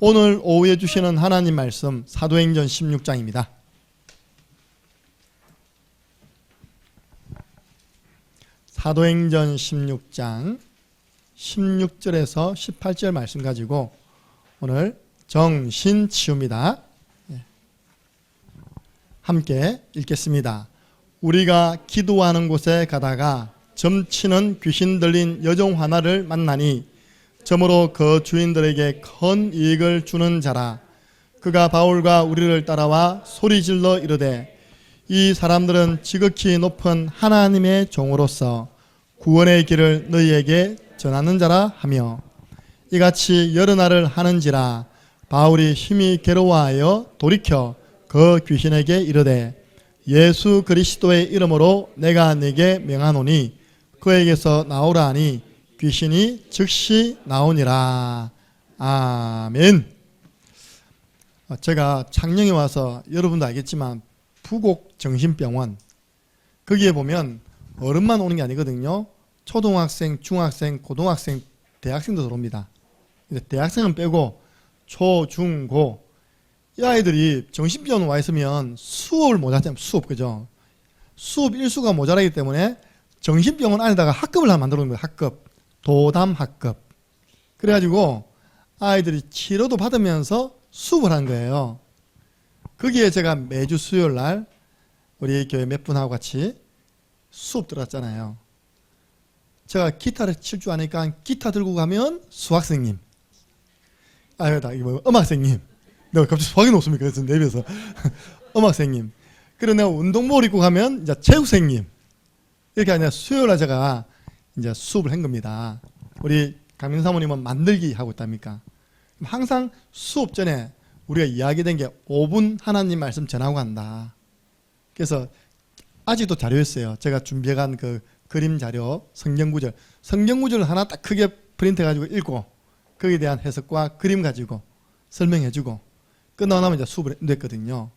오늘 오후에 주시는 하나님 말씀 사도행전 16장입니다. 사도행전 16장 16절에서 18절 말씀 가지고 오늘 정신 치웁니다. 함께 읽겠습니다. 우리가 기도하는 곳에 가다가 점치는 귀신 들린 여종 하나를 만나니 점으로 그 주인들에게 큰 이익을 주는 자라. 그가 바울과 우리를 따라와 소리질러 이르되 이 사람들은 지극히 높은 하나님의 종으로서 구원의 길을 너희에게 전하는 자라 하며 이같이 여러 날을 하는지라. 바울이 힘이 괴로워하여 돌이켜 그 귀신에게 이르되 예수 그리스도의 이름으로 내가 네게 명하노니 그에게서 나오라 하니 귀신이 즉시 나오니라. 아멘. 제가 창녕에 와서 여러분도 알겠지만 부곡 정신병원 거기에 보면 어른만 오는 게 아니거든요. 초등학생, 중학생, 고등학생, 대학생도 들어옵니다. 대학생은 빼고 초, 중, 고 이 아이들이 정신병원 와 있으면 수업을 못하잖아요. 수업, 그죠? 수업 일수가 모자라기 때문에 정신병원 안에다가 학급을 하나 만들어 놓은 거예요. 학급. 도담 학급. 그래가지고 아이들이 치료도 받으면서 수업을 하는 거예요. 거기에 제가 매주 수요일 날 우리 교회 몇 분하고 같이 수업 들어갔잖아요. 제가 기타를 칠 줄 아니까 기타 들고 가면 수학생님, 음악생님. 내가 갑자기 수학이 높습니까? 그래서 내 입에서 음악생님. 그리고 내가 운동복을 입고 가면 이제 체육생님. 이렇게 아니라 수요일 날 제가 이제 수업을 한 겁니다. 우리 강민 사모님은 만들기 하고 있답니까? 항상 수업 전에 우리가 이야기된 게 5분 하나님 말씀 전하고 간다. 그래서 아직도 자료였어요. 제가 준비해간 그 그림 자료, 성경 구절을 하나 딱 크게 프린트해가지고 읽고 거기에 대한 해석과 그림 가지고 설명해주고 끝나고 나면 이제 수업을 냈거든요.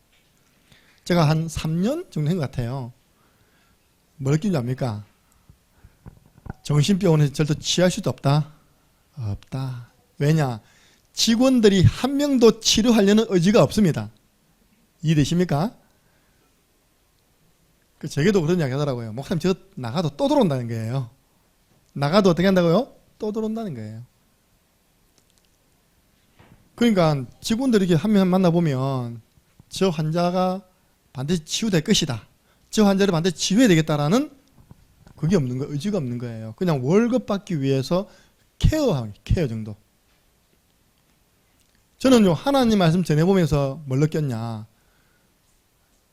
제가 한 3년 정도 한 것 같아요. 뭘 느낀 줄 압니까? 정신병원에서 절대 치료할 수도 없다. 없다. 왜냐? 직원들이 한 명도 치료하려는 의지가 없습니다. 이해되십니까? 제게도 그런 이야기 하더라고요. 목사님 저 나가도 또 들어온다는 거예요. 나가도 어떻게 한다고요? 또 들어온다는 거예요. 그러니까 직원들이 이렇게 한 명 만나보면 저 환자가 반드시 치유될 것이다. 저 환자를 반드시 치유해야 되겠다라는 그게 없는 거, 의지가 없는 거예요. 그냥 월급 받기 위해서 케어 정도. 저는 하나님 말씀 전해보면서 뭘 느꼈냐.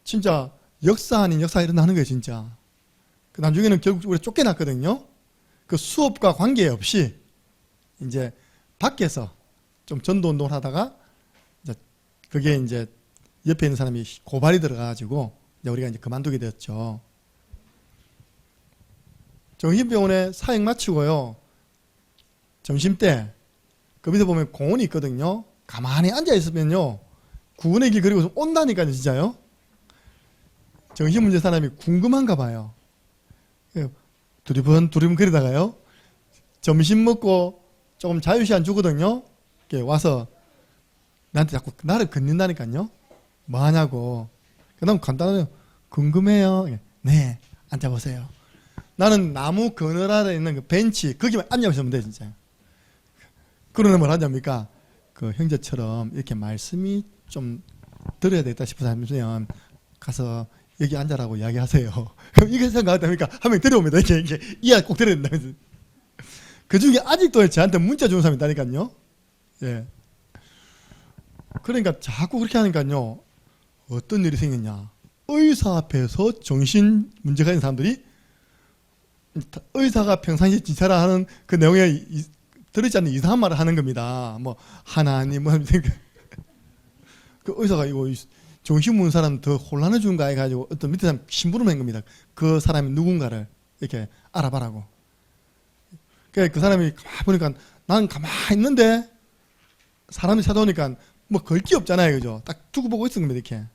진짜 역사 아닌 역사가 일어나는 거예요, 진짜. 나중에는 결국 우리 쫓겨났거든요. 그 수업과 관계없이 이제 밖에서 좀 전도 운동을 하다가 이제 그게 이제 옆에 있는 사람이 고발이 들어가가지고 이제 우리가 이제 그만두게 되었죠. 정신병원에 사역 마치고요. 점심때 그 밑에 보면 공원이 있거든요. 가만히 앉아있으면요. 구원의 길 그리고 온다니까요, 진짜요. 정신문제 사람이 궁금한가 봐요. 두리번 거리다가요. 점심 먹고 조금 자유시간 주거든요. 이렇게 와서 나한테 자꾸 나를 건넨다니까요. 뭐 하냐고. 그 다음 간단해요. 궁금해요. 네, 앉아보세요. 나는 나무 그늘 아래 있는 그 벤치 거기만 앉아있으면 돼, 진짜. 그러면 뭘 하냐니까 그 형제처럼 이렇게 말씀이 좀 들어야 되겠다 싶어서 하면 가서 여기 앉아라고 이야기하세요. 그럼 이게 생각하다니까 한 명 데려옵니다. 이렇게 이야기 꼭 들어야 된다면서. 그 중에 아직도 저한테 문자 주는 사람이 있다니까요. 예. 그러니까 자꾸 그렇게 하니까요. 어떤 일이 생겼냐. 의사 앞에서 정신 문제가 있는 사람들이 의사가 평상시 진찰을 하는 그 내용에 들어있지 않는 이상한 말을 하는 겁니다. 뭐 하나님 뭐 그 의사가 이거 정신 문 사람 더 혼란해 준가 해가지고 어떤 밑에 사람 심부름을 한 겁니다. 그 사람이 누군가를 이렇게 알아봐라고. 그 사람이 가만히 보니까 나는 가만히 있는데 사람이 찾아오니까 뭐 걸 게 없잖아요, 그죠? 딱 두고 보고 있은 겁니다, 이렇게.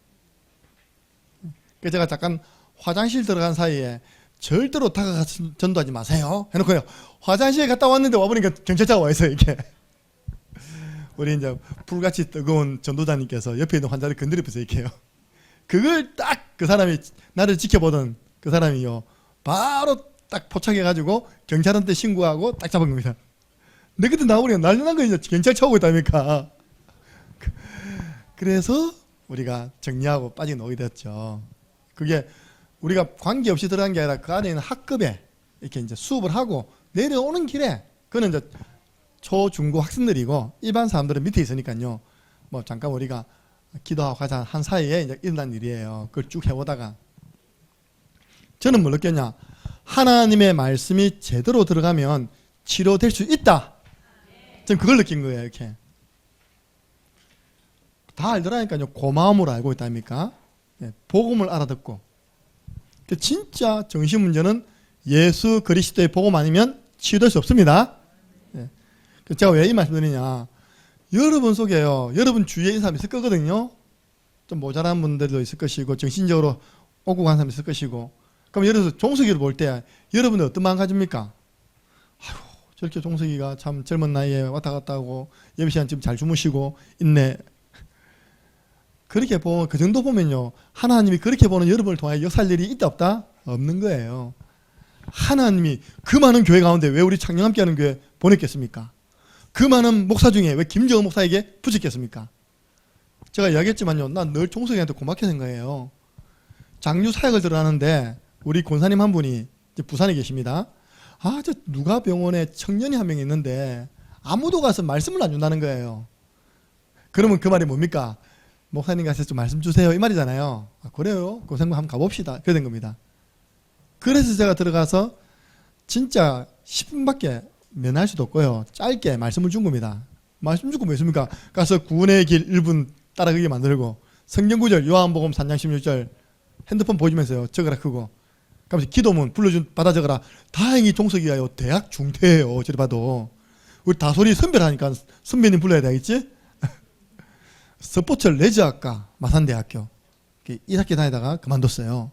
그래서 제가 잠깐 화장실 들어간 사이에 절대로 다가가서 전도하지 마세요 해놓고요. 화장실에 갔다 왔는데 와보니까 경찰차가 와 있어요, 이렇게. 우리 이제 불같이 뜨거운 전도자님께서 옆에 있는 환자를 건드리면서 이렇게 해요. 그걸 딱 그 사람이 나를 지켜보던 그 사람이요. 바로 딱 포착해가지고 경찰한테 신고하고 딱 잡은 겁니다. 내 그때 나오니까 난리 난 거예요. 경찰차 오고 있다니까. 그래서 우리가 정리하고 빠져나오게 됐죠. 그게 우리가 관계없이 들어간 게 아니라 그 안에 있는 학급에 이렇게 이제 수업을 하고 내려오는 길에 그는 이제 초, 중고 학생들이고 일반 사람들은 밑에 있으니까요. 뭐 잠깐 우리가 기도하고 가자 한 사이에 이제 일어난 일이에요. 그걸 쭉 해오다가 저는 뭘 느꼈냐? 하나님의 말씀이 제대로 들어가면 치료될 수 있다. 저는 그걸 느낀 거예요. 이렇게 다 알더라니까요. 고마움으로 알고 있다니까. 복음을 알아듣고. 진짜 정신 문제는 예수 그리스도의 복음 아니면 치유될 수 없습니다. 제가 왜 이 말씀을 드리냐? 여러분 속에요. 여러분 주위에 있는 사람이 있을 거거든요. 좀 모자란 분들도 있을 것이고 정신적으로 오고 간 사람이 있을 것이고. 그럼 예를 들어서 종석이를 볼 때 여러분은 어떤 마음 가집니까? 아유, 저렇게 종석이가 참 젊은 나이에 왔다 갔다 하고 예배 시간 지금 잘 주무시고 있네. 그렇게 보면 그 정도 보면요. 하나님이 그렇게 보는 여러분을 통하여 역사할 일이 있다 없다? 없는 거예요. 하나님이 그 많은 교회 가운데 왜 우리 창녕 함께하는 교회 보냈겠습니까? 그 많은 목사 중에 왜 김정은 목사에게 붙였겠습니까? 제가 이야기했지만요. 난 늘 종석이한테 고맙게 생각해요. 장류 사역을 들어가는데 우리 권사님 한 분이 이제 부산에 계십니다. 아, 저 누가 병원에 청년이 한 명 있는데 아무도 가서 말씀을 안 준다는 거예요. 그러면 그 말이 뭡니까? 목사님 가서 좀 말씀 주세요. 이 말이잖아요. 아, 그래요? 그 생각 한번 가봅시다. 그래 된 겁니다. 그래서 제가 들어가서 진짜 10분밖에 면할 수도 없고요. 짧게 말씀을 준 겁니다. 말씀 주고 뭐 있습니까? 가서 구원의 길 1분 따라가게 만들고 성경구절 요한복음 3장 16절 핸드폰 보여주면서요. 적어라 크고. 그러면서 기도문 불러준 받아 적어라. 다행히 종석이가요. 대학 중퇴예요. 저리 봐도. 우리 다소리 선배라니까 선배님 불러야 되겠지? 스포츠 레저학과 마산대학교 1학기 다니다가 그만뒀어요.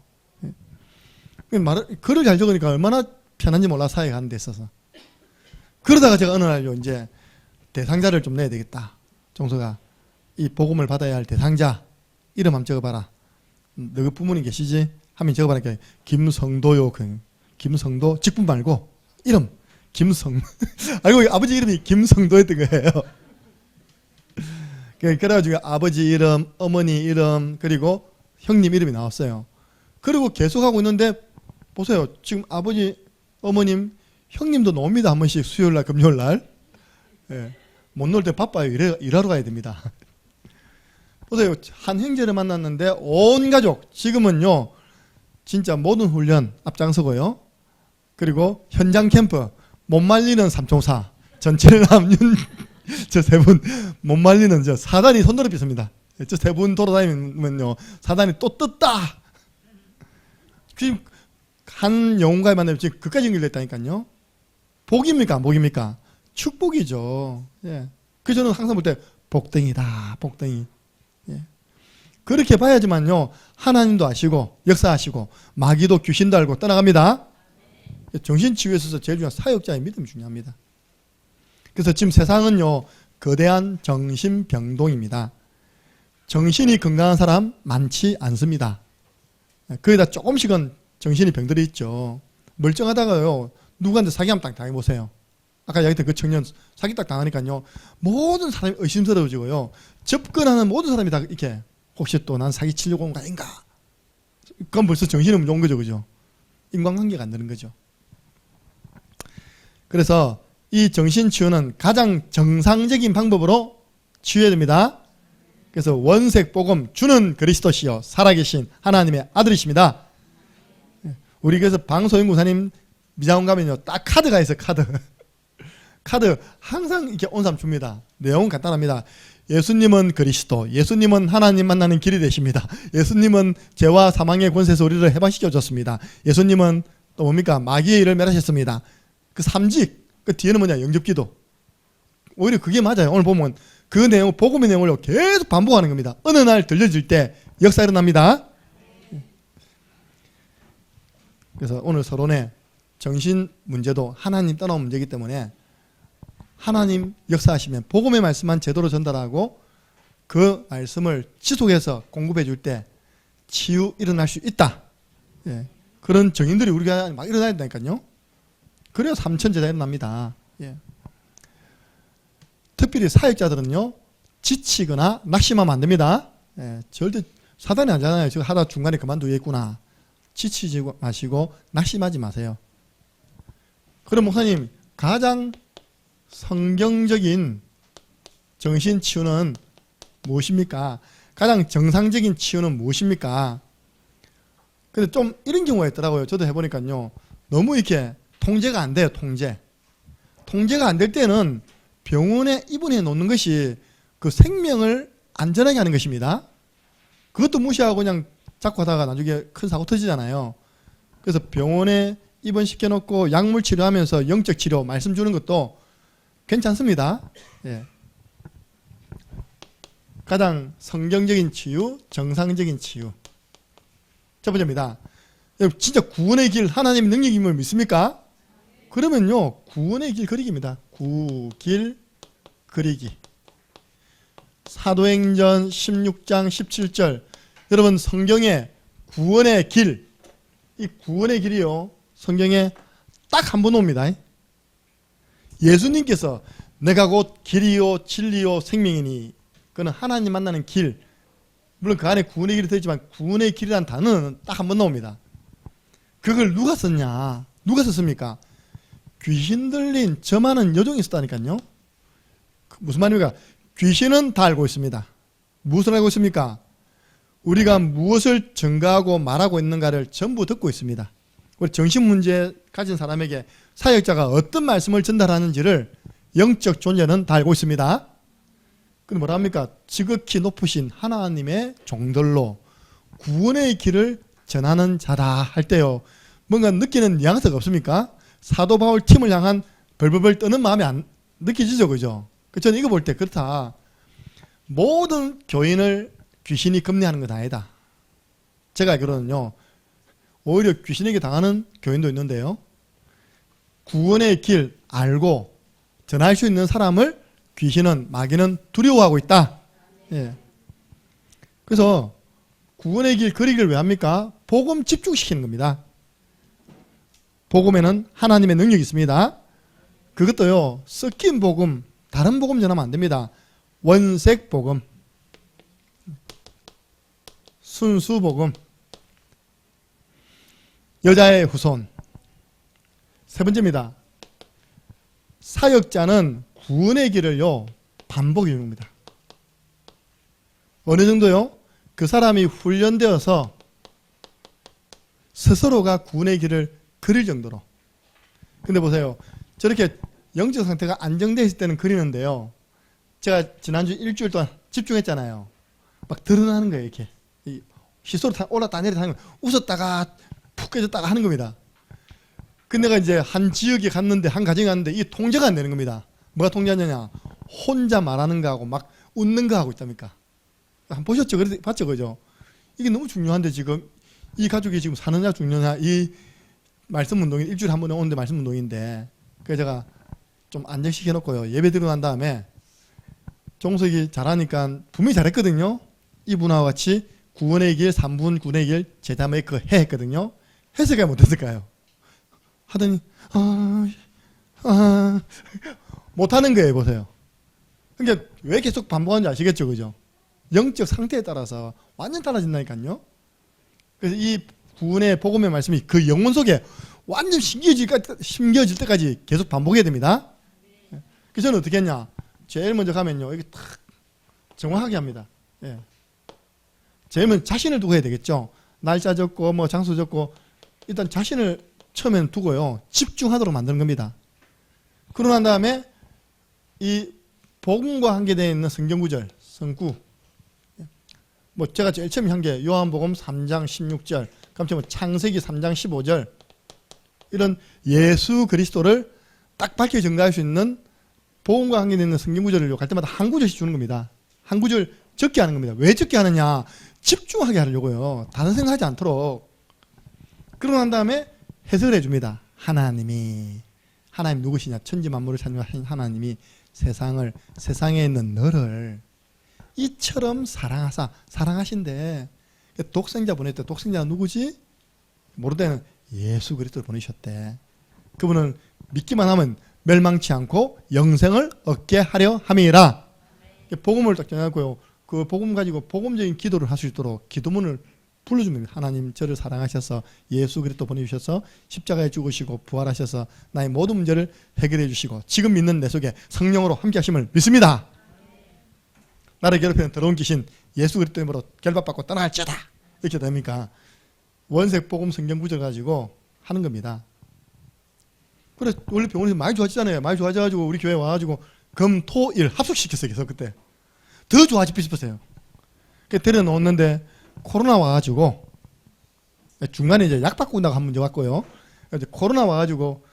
글을 잘 적으니까 얼마나 편한지 몰라 사회에 가는 데 있어서. 그러다가 제가 어느 날요 이제 대상자를 좀 내야 되겠다. 종서가 이 복음을 받아야 할 대상자 이름 한번 적어봐라. 너그 부모님 계시지? 하면 적어봐라니까 김성도요. 김성도 직분 말고 이름 김성. 알고 아버지 이름이 김성도였던 거예요. 그래가지고 아버지 이름, 어머니 이름 그리고 형님 이름이 나왔어요. 그리고 계속하고 있는데 보세요. 지금 아버지, 어머님, 형님도 놉니다. 한 번씩 수요일날, 금요일날. 예. 못 놀 때 바빠요. 일하러 가야 됩니다. 보세요. 한 형제를 만났는데 온 가족 지금은요. 진짜 모든 훈련 앞장서고요. 그리고 현장 캠프 못 말리는 삼총사 전철남 윤 저 세 분 못 말리는 저 사단이 손노릇 빚습니다. 저 세 분 돌아다니면요. 사단이 또 떴다. 지금 한 영혼과의 만남이 지금 그까지 연결됐다니까요. 복입니까? 안 복입니까? 축복이죠. 예. 그래서 저는 항상 볼 때 복덩이다. 복덩이. 예. 그렇게 봐야지만요. 하나님도 아시고 역사하시고 마귀도 귀신도 알고 떠나갑니다. 정신치유에 있어서 제일 중요한 사역자의 믿음이 중요합니다. 그래서 지금 세상은요. 거대한 정신병동입니다. 정신이 건강한 사람 많지 않습니다. 거기다 조금씩은 정신이 병들이 있죠. 멀쩡하다가요. 누구한테 사기하면 딱 당해보세요. 아까 이야기했던 그 청년 사기 딱 당하니까요. 모든 사람이 의심스러워지고요. 접근하는 모든 사람이 다 이렇게 혹시 또 난 사기 치려고 온 거 아닌가. 그건 벌써 정신이 문제 온 거죠. 그죠? 인간관계가 안 되는 거죠. 그래서 이 정신치유는 가장 정상적인 방법으로 치유해야 됩니다. 그래서 원색복음 주는 그리스도시요 살아계신 하나님의 아들이십니다. 우리 그래서 방소연구사님 미장원 가면요 딱 카드가 있어요. 카드 항상 이렇게 온 사람 줍니다. 내용은 간단합니다. 예수님은 그리스도, 예수님은 하나님 만나는 길이 되십니다. 예수님은 죄와 사망의 권세에서 우리를 해방시켜 줬습니다. 예수님은 또 뭡니까? 마귀의 일을 멸하셨습니다. 그 삼직 그 뒤에는 뭐냐? 영접기도. 오히려 그게 맞아요. 오늘 보면 그 내용, 복음의 내용을 계속 반복하는 겁니다. 어느 날 들려질 때 역사 일어납니다. 그래서 오늘 서론에 정신 문제도 하나님 떠나온 문제이기 때문에 하나님 역사하시면 복음의 말씀만 제대로 전달하고 그 말씀을 지속해서 공급해 줄 때 치유 일어날 수 있다. 예. 그런 정인들이 우리가 막 일어나야 된다니까요. 그래야 삼천제자 일어납니다. 예. 특별히 사역자들은요, 지치거나 낙심하면 안 됩니다. 예. 절대 사단이 아니잖아요. 지금 하다 중간에 그만두겠구나. 지치지 마시고 낙심하지 마세요. 그럼 목사님, 가장 성경적인 정신 치유는 무엇입니까? 가장 정상적인 치유는 무엇입니까? 근데 좀 이런 경우가 있더라고요. 저도 해보니까요. 너무 이렇게 통제가 안 돼요. 통제가 안 될 때는 병원에 입원해 놓는 것이 그 생명을 안전하게 하는 것입니다. 그것도 무시하고 그냥 자꾸 하다가 나중에 큰 사고 터지잖아요. 그래서 병원에 입원시켜 놓고 약물 치료하면서 영적 치료 말씀 주는 것도 괜찮습니다. 예. 가장 성경적인 치유, 정상적인 치유. 첫 번째입니다. 여러분 진짜 구원의 길 하나님의 능력임을 믿습니까? 그러면요, 구원의 길 그리기입니다. 길 그리기. 사도행전 16장 17절. 여러분 성경에 구원의 길, 이 구원의 길이요, 성경에 딱 한 번 옵니다. 예수님께서 내가 곧 길이요 진리요 생명이니, 그는 하나님 만나는 길. 물론 그 안에 구원의 길이 들어있지만 구원의 길이라는 단어는 딱 한 번 나옵니다. 그걸 누가 썼냐? 누가 썼습니까? 귀신 들린 저 많은 여종이 있었다니까요. 무슨 말입니까? 귀신은 다 알고 있습니다. 무엇을 알고 있습니까? 우리가 무엇을 증거하고 말하고 있는가를 전부 듣고 있습니다. 우리 정신문제 가진 사람에게 사역자가 어떤 말씀을 전달하는지를 영적 존재는 다 알고 있습니다. 그럼 뭐라 합니까? 지극히 높으신 하나님의 종들로 구원의 길을 전하는 자다 할 때요, 뭔가 느끼는 뉘앙스가 없습니까? 사도 바울 팀을 향한 벌벌벌 떠는 마음이 안 느껴지죠, 그죠? 저는 이거 볼 때 그렇다. 모든 교인을 귀신이 금리하는 건 아니다. 제가 알기로는요, 오히려 귀신에게 당하는 교인도 있는데요, 구원의 길 알고 전할 수 있는 사람을 귀신은, 마귀는 두려워하고 있다. 예. 그래서 구원의 길 그리기를 왜 합니까? 복음 집중시키는 겁니다. 복음에는 하나님의 능력이 있습니다. 그것도요, 섞인 복음, 다른 복음 전하면 안 됩니다. 원색 복음, 순수 복음, 여자의 후손. 세 번째입니다. 사역자는 구원의 길을요, 반복 이루입니다. 어느 정도요? 그 사람이 훈련되어서 스스로가 구원의 길을 그릴 정도로. 근데 보세요. 저렇게 영적 상태가 안정되어 있을 때는 그리는데요, 제가 지난주 일주일 동안 집중했잖아요. 막 드러나는 거예요. 이렇게 시소로 올랐다 내렸다 하는 거, 웃었다가 푹 깨졌다가 하는 겁니다. 근데 내가 이제 한 지역에 갔는데, 한 가정에 갔는데 이 통제가 안 되는 겁니다. 뭐가 통제 안 되냐? 혼자 말하는 거하고 막 웃는 거하고 있답니까? 한번 보셨죠? 봤죠? 그죠? 이게 너무 중요한데 지금 이 가족이 지금 사느냐 죽느냐, 이 말씀 운동이 일주일에 한 번 오는데 말씀 운동인데, 그래서 제가 좀 안정시켜 놓고요, 예배 드리고 난 다음에 종석이 잘하니까 분명히 잘했거든요. 이분하고 같이 구원의 길 3분 구원의 길 제자 메이커 해 했거든요. 했을까요? 못했을까요? 하더니 못하는 거예요. 보세요. 그러니까 왜 계속 반복하는지 아시겠죠? 그죠? 영적 상태에 따라서 완전 달라진다니까요. 그래서 이 구원의 복음의 말씀이 그 영혼 속에 완전 심겨질 때까지 계속 반복해야 됩니다. 그래서 저는 어떻게 했냐? 제일 먼저 가면요, 이게 탁 정확하게 합니다. 예. 제일 먼저 자신을 두고 해야 되겠죠. 날짜 적고 뭐 장소 적고, 일단 자신을 처음에는 두고요, 집중하도록 만드는 겁니다. 그러고 난 다음에 이 복음과 관계되어 있는 성경 구절, 성구, 뭐 제가 제일 처음에 한 게 요한복음 3장 16절, 깜짝 창세기 3장 15절, 이런 예수 그리스도를 딱 밝혀 증가할 수 있는 복음과 관계되어 있는 성경 구절을 갈 때마다 한 구절씩 주는 겁니다. 한 구절 적게 하는 겁니다. 왜 적게 하느냐? 집중하게 하려고요. 다른 생각하지 않도록. 그러고 난 다음에 해석을 해줍니다. 하나님 누구시냐? 천지 만물을 창조한 하나님이 세상에 있는 너를 이처럼 사랑하신대. 독생자 보냈대. 독생자가 누구지? 모르대는 예수 그리스도를 보내셨대. 그분은 믿기만 하면 멸망치 않고 영생을 얻게 하려 함이라. 복음을 딱 전하고요. 그 복음 가지고 복음적인 기도를 할 수 있도록 기도문을 불러줍니다. 하나님 저를 사랑하셔서 예수 그리스도 보내주셔서 십자가에 죽으시고 부활하셔서 나의 모든 문제를 해결해 주시고 지금 믿는 내 속에 성령으로 함께 하심을 믿습니다. 나를 괴롭히는 더러운 귀신 예수 그리스도 이름으로 결박받고 떠나갈지어다. 이렇게 됩니까? 원색 복음 성경 구절 가지고 하는 겁니다. 그래 원래 병원에서 많이 좋아지잖아요. 많이 좋아져가지고 우리 교회 와가지고 금, 토, 일 합숙시켰어요. 계속 그때 더 좋아지고 싶었어요. 데려놓았는데 코로나 와가지고 중간에 이제 약 바꾸고 나가 한 문제 왔고요. 이제 코로나 와가지고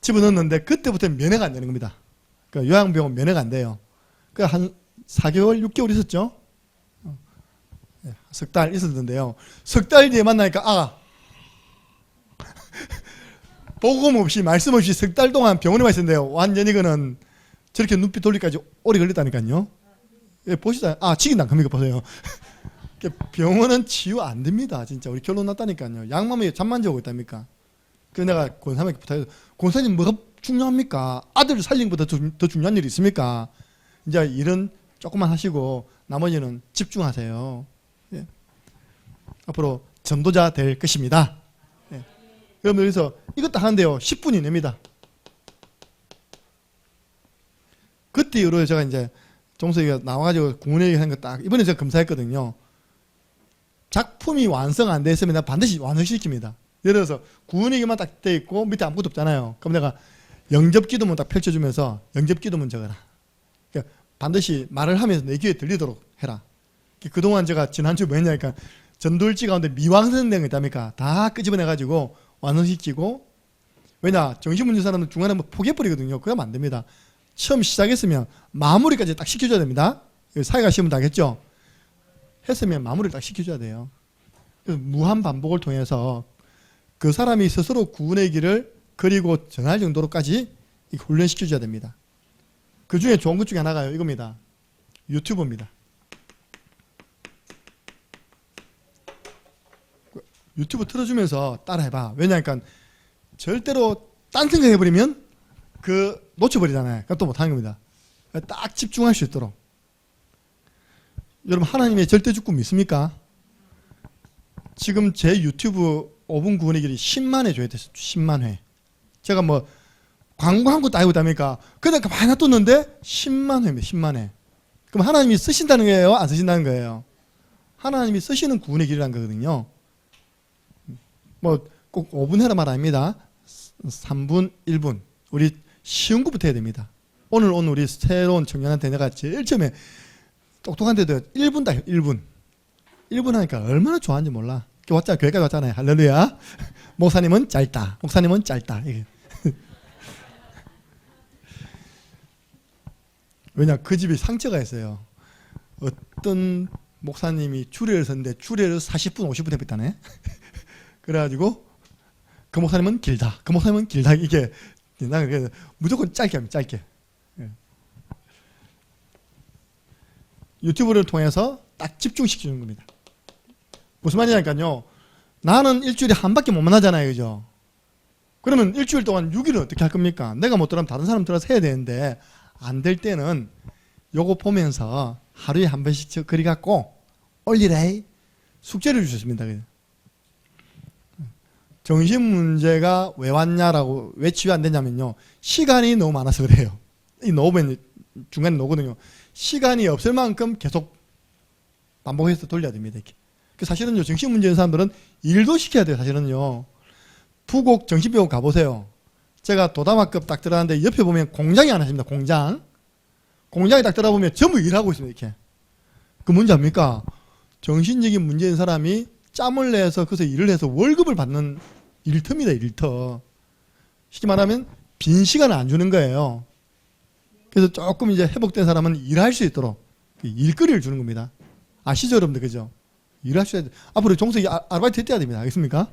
집어넣었는데 그때부터 면회가 안 되는 겁니다. 그 요양병원 면회가 안 돼요. 그 한 4개월, 6개월 있었죠. 석 달 있었는데요. 석 달 뒤에 만나니까 복음 없이 말씀 없이 석 달 동안 병원에만 있었는데요. 완전히 그는 저렇게 눈빛 돌리기까지 오래 걸렸다니까요. 예, 보시다. 치킨당 겁니까 보세요. 병원은 치유 안 됩니다. 진짜 우리 결론 났다니까요. 양맘에 잠만 자고 있답니까? 그래서 내가 권사님께 부탁해서 권사님 뭐가 중요합니까? 아들 살리는 것보다 더 중요한 일이 있습니까? 이제 일은 조금만 하시고 나머지는 집중하세요. 예. 앞으로 전도자 될 것입니다. 예. 여러분 여기서 이것도 하는데요. 10분이 냅니다. 그때 이후로 제가 이제 종석이가 나와가지고 구원회의 하는 거 딱 이번에 제가 검사했거든요. 작품이 완성 안 돼 있으면 내가 반드시 완성시킵니다. 예를 들어서 구원회의만 딱 돼 있고 밑에 아무것도 없잖아요. 그럼 내가 영접 기도문 딱 펼쳐주면서 영접 기도문 적어라. 그러니까 반드시 말을 하면서 내 귀에 들리도록 해라. 그동안 제가 지난주에 뭐 했냐니까 전도일지 가운데 미완성된 거 있답니까? 다 끄집어내가지고 완성시키고 왜냐 정신문제 사람은 중간에 뭐 포기해버리거든요. 그러면 안 됩니다. 처음 시작했으면 마무리까지 딱 시켜줘야 됩니다. 사회가 시험을 당했죠. 했으면 마무리를 딱 시켜줘야 돼요. 그래서 무한 반복을 통해서 그 사람이 스스로 구원의 길을 그리고 전할 정도로까지 훈련시켜줘야 됩니다. 그 중에 좋은 것 중에 하나가 이겁니다. 유튜브입니다. 유튜브 틀어주면서 따라해봐. 왜냐하니까 절대로 딴 생각해버리면 놓쳐버리잖아요. 그럼 또 못하는 겁니다. 딱 집중할 수 있도록. 여러분 하나님의 절대주권 믿습니까? 지금 제 유튜브 5분 구원의 길이 10만 회 조회됐어요. 10만 회. 제가 뭐 광고한 것도 아니고 답니까? 그냥 많이 놔뒀는데 10만 회입니다. 10만 회. 그럼 하나님이 쓰신다는 거예요? 안 쓰신다는 거예요? 하나님이 쓰시는 구원의 길이라는 거거든요. 뭐 꼭 5분 해라 말 아닙니다. 3분, 1분. 우리 쉬운 것부터 해야 됩니다. 오늘 우리 새로운 청년한테 내가 제일 처음에 똑똑한데도 1분 다 1분. 1분 하니까 얼마나 좋아하는지 몰라. 교회까지 왔잖아요. 할렐루야. 목사님은 짧다. 목사님은 짧다. 이게. 왜냐 그 집이 상처가 있어요. 어떤 목사님이 주례를 섰는데 주례를 40분 50분 했다네. 그래가지고 그 목사님은 길다. 그 목사님은 길다. 이게 나는 무조건 짧게 합니다. 짧게. 유튜브를 통해서 딱 집중시키는 겁니다. 무슨 말이냐니까요. 나는 일주일에 한 밖에 못 만나잖아요. 그죠? 그러면 일주일 동안 6일은 어떻게 할 겁니까? 내가 못 들어가면 다른 사람 들어서 해야 되는데 안 될 때는 요거 보면서 하루에 한 번씩 그리 갖고 올리래 숙제를 주셨습니다. 정신 문제가 왜 왔냐라고 왜 치유 안 되냐면요. 시간이 너무 많아서 그래요. 이 놓으면 중간에 놓거든요. 시간이 없을 만큼 계속 반복해서 돌려야 됩니다. 이렇게. 사실은요, 정신 문제 있는 사람들은 일도 시켜야 돼요. 사실은요. 부곡 정신병원 가보세요. 제가 도담학급 딱 들어가는데 옆에 보면 공장이 하나 있습니다. 공장에 딱 들어보면 전부 일하고 있습니다. 이렇게. 그 문제 압니까? 정신적인 문제 있는 사람이 짬을 내서 그래서 일을 해서 월급을 받는 일터입니다. 일터. 쉽게 말하면 빈 시간을 안 주는 거예요. 그래서 조금 이제 회복된 사람은 일할 수 있도록 일거리를 주는 겁니다. 아시죠, 여러분들? 그죠? 일할 수 있어야 돼. 앞으로 종석이 아르바이트 해야 됩니다. 알겠습니까?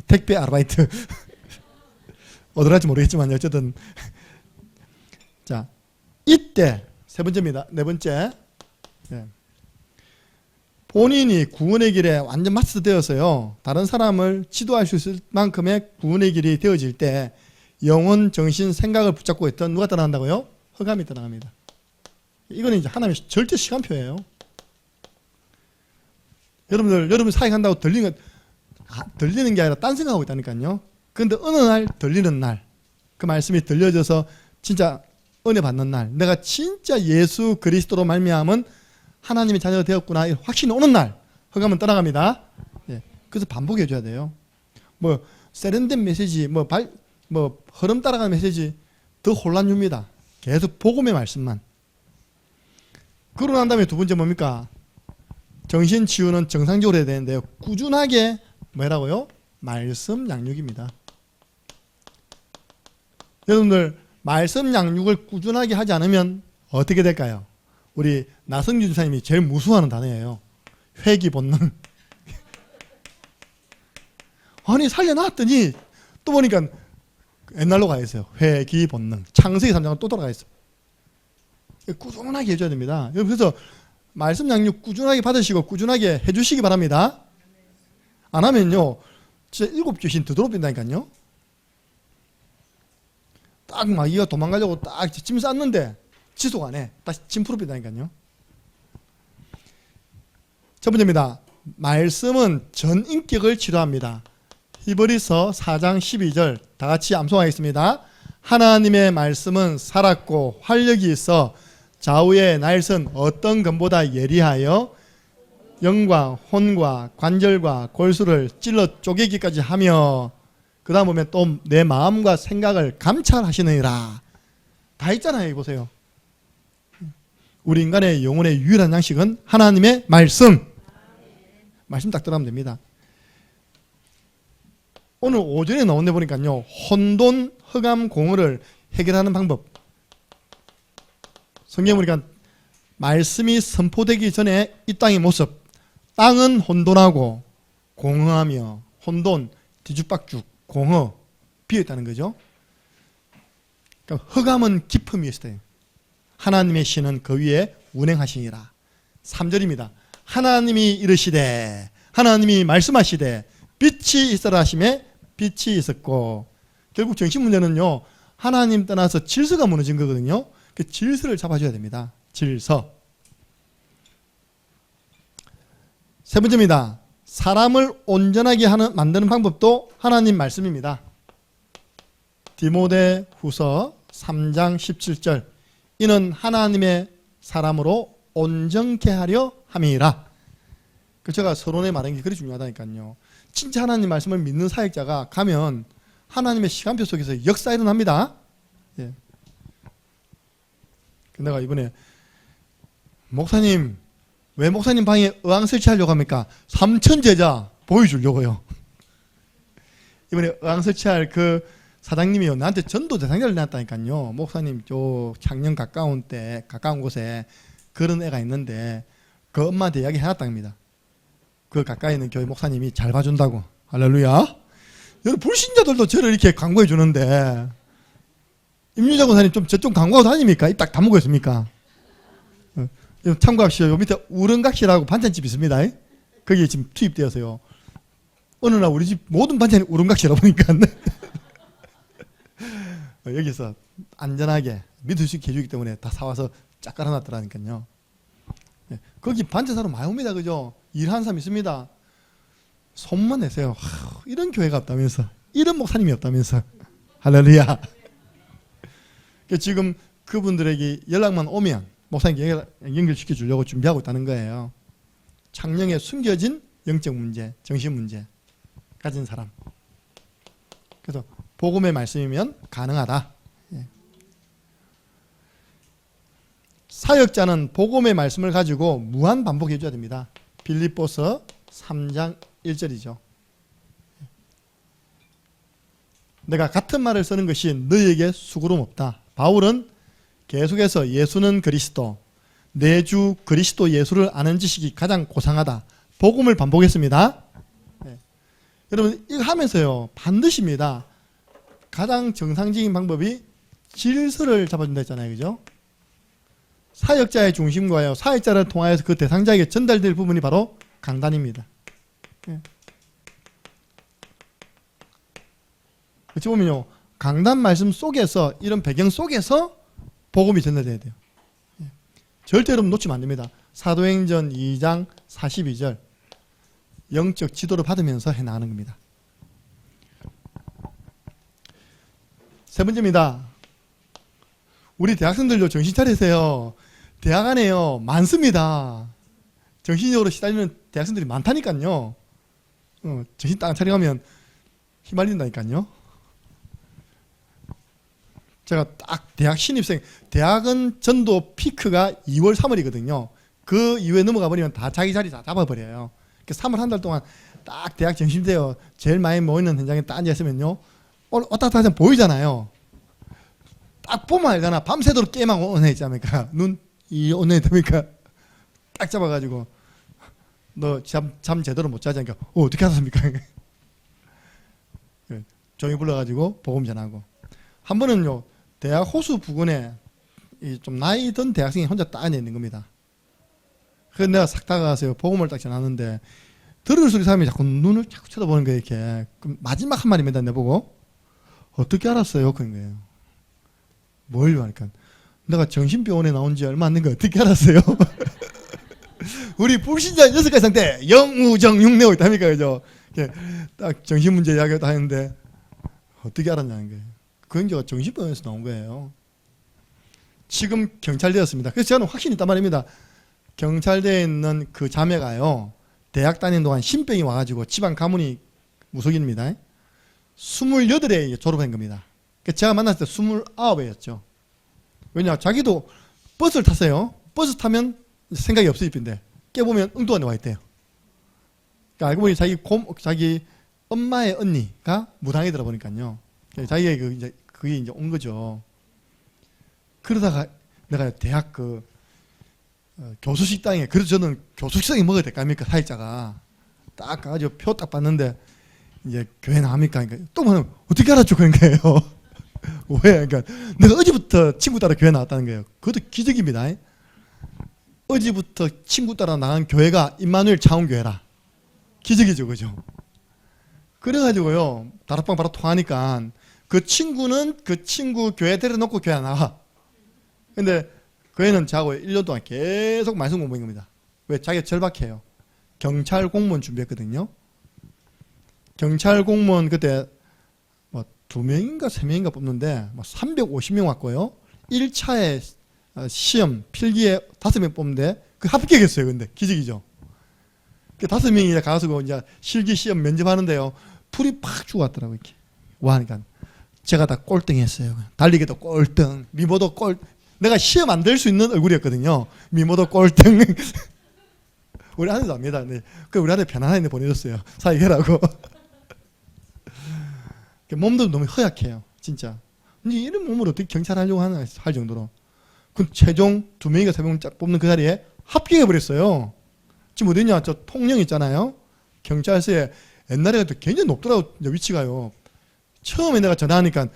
택배 아르바이트. 어디 갈지 모르겠지만 어쨌든 자, 이때 세 번째입니다. 네 번째. 예. 본인이 구원의 길에 완전 마스터되어서요. 다른 사람을 지도할 수 있을 만큼의 구원의 길이 되어질 때 영혼, 정신, 생각을 붙잡고 있던 누가 따라간다고요? 흑암이 따라갑니다. 이거는 이제 하나님의 절대 시간표예요. 여러분 사역한다고 들리는 게 아니라 딴 생각하고 있다니까요. 그런데 어느 날 들리는 날, 그 말씀이 들려져서 진짜 은혜 받는 날, 내가 진짜 예수 그리스도로 말미암은 하나님의 자녀가 되었구나 이 확신이 오는 날 흑암은 떠나갑니다. 예. 그래서 반복해 줘야 돼요. 뭐 세련된 메시지, 뭐 흐름 따라가는 메시지 더 혼란 줍니다. 계속 복음의 말씀만. 그러고 난 다음에 두 번째 뭡니까? 정신 치유는 정상적으로 해야 되는데요. 꾸준하게 뭐라고요? 말씀 양육입니다. 여러분들 말씀 양육을 꾸준하게 하지 않으면 어떻게 될까요? 우리 나성규 주사님이 제일 무서워하는 단어예요. 회귀 본능. 아니 살려놨더니 또 보니까 옛날로 가 있어요. 회귀 본능. 창세기 3장은 또 돌아가 있어요. 꾸준하게 해줘야 됩니다. 그래서 말씀 양육 꾸준하게 받으시고 꾸준하게 해주시기 바랍니다. 안 하면요 진짜 7 귀신 되돌아빈다니까요. 딱 마귀가 도망가려고 딱 짐 쌌는데 지속 안 해. 다시 짐 풀어빈다니까요. 첫 번째입니다. 말씀은 전인격을 치료합니다. 히브리서 4장 12절 다 같이 암송하겠습니다. 하나님의 말씀은 살았고 활력이 있어 좌우의 날선 어떤 검보다 예리하여 영과 혼과 관절과 골수를 찔러 쪼개기까지 하며 그 다음 보면 또 내 마음과 생각을 감찰하시느니라. 다 있잖아요. 보세요. 우리 인간의 영혼의 유일한 양식은 하나님의 말씀. 말씀 딱 들어가면 됩니다. 오늘 오전에 나온데 보니까요. 혼돈, 흑암, 공허를 해결하는 방법. 성경에 보니까 말씀이 선포되기 전에 이 땅의 모습. 땅은 혼돈하고 공허하며 혼돈, 뒤죽박죽, 공허, 비어있다는 거죠. 그러니까 흑암은 깊음이 있어요. 하나님의 신은 그 위에 운행하시니라. 3절입니다. 하나님이 이르시되 하나님이 말씀하시되 빛이 있어라 하심에 빛이 있었고 결국 정신 문제는요. 하나님 떠나서 질서가 무너진 거거든요. 그 질서를 잡아줘야 됩니다. 질서. 세 번째입니다. 사람을 온전하게 만드는 방법도 하나님 말씀입니다. 디모데후서 3장 17절 이는 하나님의 사람으로 온전케 하려 함이라. 제가 서론에 말한 게 그리 중요하다니까요. 진짜 하나님 말씀을 믿는 사역자가 가면 하나님의 시간표 속에서 역사 일어납니다. 예. 내가 이번에 목사님 왜 목사님 방에 의왕 설치하려고 합니까? 3천 제자 보여주려고요. 이번에 의왕 설치할 그 사장님이요 나한테 전도 대상자를 내놨다니까요. 목사님 저 창녕 가까운 곳에 그런 애가 있는데 그 엄마한테 이야기 해놨답니다. 그 가까이 있는 교회 목사님이 잘 봐준다고. 할렐루야. 여러분 불신자들도 저를 이렇게 광고해 주는데 임유자 권사님 좀 광고하고 다닙니까? 입 딱 다물고 있습니까? 참고하십시오. 요 밑에 우렁각시라고 반찬집 있습니다. 거기에 지금 투입되어서요. 어느 날 우리 집 모든 반찬이 우렁각시라 보니까 여기서 안전하게 믿을 수 있게 해주기 때문에 다 사와서 쫙 깔아놨더라니까요. 거기 반찬 사러 많이 옵니다. 그죠? 일하는 사람 있습니다. 손만 내세요. 이런 교회가 없다면서 이런 목사님이 없다면서. 할렐루야. 지금 그분들에게 연락만 오면 목사님께 연결시켜 주려고 준비하고 있다는 거예요. 창녕에 숨겨진 영적 문제, 정신 문제 가진 사람. 그래서 복음의 말씀이면 가능하다. 예. 사역자는 복음의 말씀을 가지고 무한 반복해 줘야 됩니다. 빌립보서 3장 1절이죠. 내가 같은 말을 쓰는 것이 너희에게 수고름 없다. 바울은 계속해서 예수는 그리스도, 내 주 그리스도 예수를 아는 지식이 가장 고상하다. 복음을 반복했습니다. 네. 여러분 이거 하면서요 반드시입니다. 가장 정상적인 방법이 질서를 잡아준다 했잖아요. 그죠? 사역자의 중심과요, 사역자를 통하여서 그 대상자에게 전달될 부분이 바로 강단입니다. 예. 어찌 보면요, 강단 말씀 속에서, 이런 배경 속에서 복음이 전달돼야 돼요. 예. 절대 여러분 놓치면 안 됩니다. 사도행전 2장 42절 영적 지도를 받으면서 해나가는 겁니다. 세 번째입니다. 우리 대학생들도 정신 차리세요. 대학 안에요 많습니다. 정신적으로 시달리는 대학생들이 많다니까요. 정신 딱 차려가면 휘말린다니까요. 제가 딱 대학 신입생, 대학은 전도 피크가 2월 3월이거든요 그 이후에 넘어가 버리면 다 자기 자리 다 잡아버려요. 3월 한 달 동안 딱 대학 정신대요 제일 많이 모이는 현장에 딱 앉아있으면요, 왔다 갔다 하면 보이잖아요. 딱 보면 알잖아. 밤새도록 게임하고 온애 있지 않습니까? 이 온애 됩니까? 딱 잡아가지고 너 잠 제대로 못 자지 않니까 어떻게 하셨습니까? 종이 불러가지고 복음 전하고. 한 번은요, 대학 호수 부근에 좀 나이 든 대학생이 혼자 딱 앉아 있는 겁니다. 그래서 내가 싹 다가가서 복음을 딱 전하는데 들을 소리 사람이 자꾸 눈을 자꾸 쳐다보는 거예요. 이렇게. 그럼 마지막 한 마디입니다. 내보고 어떻게 알았어요? 그런 거예요. 뭘요? 하니까 내가 정신병원에 나온 지 얼마 안 된 거 어떻게 알았어요? 우리 불신자 6가지 상태 영우정 육내고 있답니까? 그죠? 딱 정신문제 이야기를 다 했는데 어떻게 알았냐는 거예요. 그 형제가 정신병원에서 나온 거예요. 지금 경찰대였습니다. 그래서 저는 확신이 있단 말입니다. 경찰대에 있는 그 자매가요, 대학 다니는 동안 신병이 와가지고 집안 가문이 무속인입니다. 28에 졸업한 겁니다. 제가 만났을 때 29이었죠. 왜냐, 자기도 버스를 탔어요. 버스 타면 생각이 없을 뻔데 깨보면 엉뚱한 데 와 있대요. 그러니까 알고 보니 자기 엄마의 언니가 무당이 들어보니까요. 자기가 그게 이제 온 거죠. 그러다가 내가 대학 교수 식당에, 그래서 저는 교수 식당에 먹어야 될까 합니까? 사역자가 딱 가가지고 표 딱 봤는데 이제 교회 나갑니까? 그러니까 또 뭐 어떻게 알았죠? 그런 거예요. 왜? 그러니까 내가 어제부터 친구 따라 교회 나왔다는 거예요. 그것도 기적입니다. 어제부터 친구 따라 나간 교회가 임마누엘 차원교회라. 기적이죠, 그죠? 그래가지고요, 다락방 바로 통하니까 그 친구는 그 친구 교회 데려놓고 교회 안 나가. 근데 그 애는 저하고 1년 동안 계속 말씀 공부한 겁니다. 왜? 자기가 절박해요. 경찰 공무원 준비했거든요. 경찰 공무원 그때 뭐 2명인가 3명인가 뽑는데 뭐 350명 왔고요. 1차에 시험 필기에 5명 뽑는데 그 합격했어요. 근데 기적이죠. 그 5명이 가서 이제 실기 시험 면접하는데요, 풀이 팍 죽었더라고요. 이렇게 와 하니까 제가 다 꼴등했어요. 달리기도 꼴등, 미모도 내가 시험 안 될 수 있는 얼굴이었거든요. 미모도 꼴등. 우리 아내도 압니다. 네. 그 우리 아내 편안하게 보내줬어요. 사익해라고. 몸도 너무 허약해요. 진짜. 이런 몸으로 어떻게 경찰 하려고 하나 할 정도로. 그 최종 2명인가 3명 쫙 뽑는 그 자리에 합격해버렸어요. 지금 어디냐? 저 통영 있잖아요. 경찰서에 옛날에 굉장히 높더라고, 위치가요. 처음에 내가 전화하니까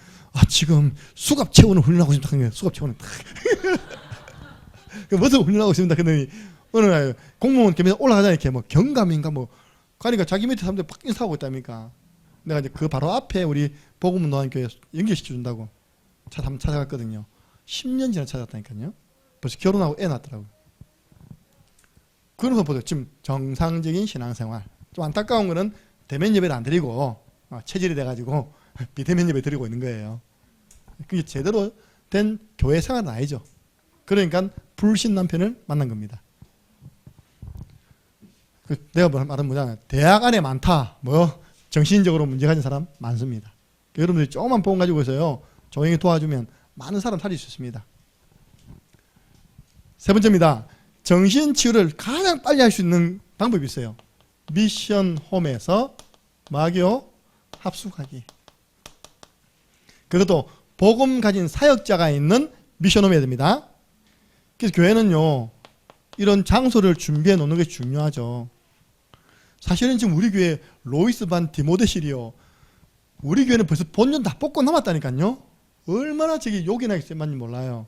지금 수갑 채우는 훈련하고 싶다. 수갑 채우는. 무슨 훈련하고 싶다. 그러더니 어느 날 공무원 겸해서 올라가자니 이렇게 뭐 경감인가 뭐 가니까 자기 밑에 사람들 팍 인사하고 있다니까. 내가 이제 그 바로 앞에 우리 복음노안교회 연결시켜준다고 한번 찾아갔거든요. 10년 전에 찾았다니까요. 벌써 결혼하고 애 낳았더라고요. 그런 거 보세요. 지금 정상적인 신앙생활. 좀 안타까운 거는 대면 예배를 안 드리고 체질이 돼가지고 비대면 예배 드리고 있는 거예요. 그게 제대로 된 교회 생활은 아니죠. 그러니까 불신 남편을 만난 겁니다. 내가 말한 뭐냐, 대학 안에 많다. 정신적으로 문제 가진 사람 많습니다. 여러분들이 조금만 복음 가지고 있어요. 조용히 도와주면 많은 사람 살릴 수 있습니다. 세 번째입니다. 정신치유를 가장 빨리 할 수 있는 방법이 있어요. 미션 홈에서 마교 합숙하기. 그것도 복음 가진 사역자가 있는 미션 홈이어야 됩니다. 그래서 교회는요, 이런 장소를 준비해 놓는 게 중요하죠. 사실은 지금 우리 교회 로이스 반 디모데실이요, 우리 교회는 벌써 본전 다 뽑고 남았다니까요. 얼마나 저기 욕이 나기 쎄만지 몰라요.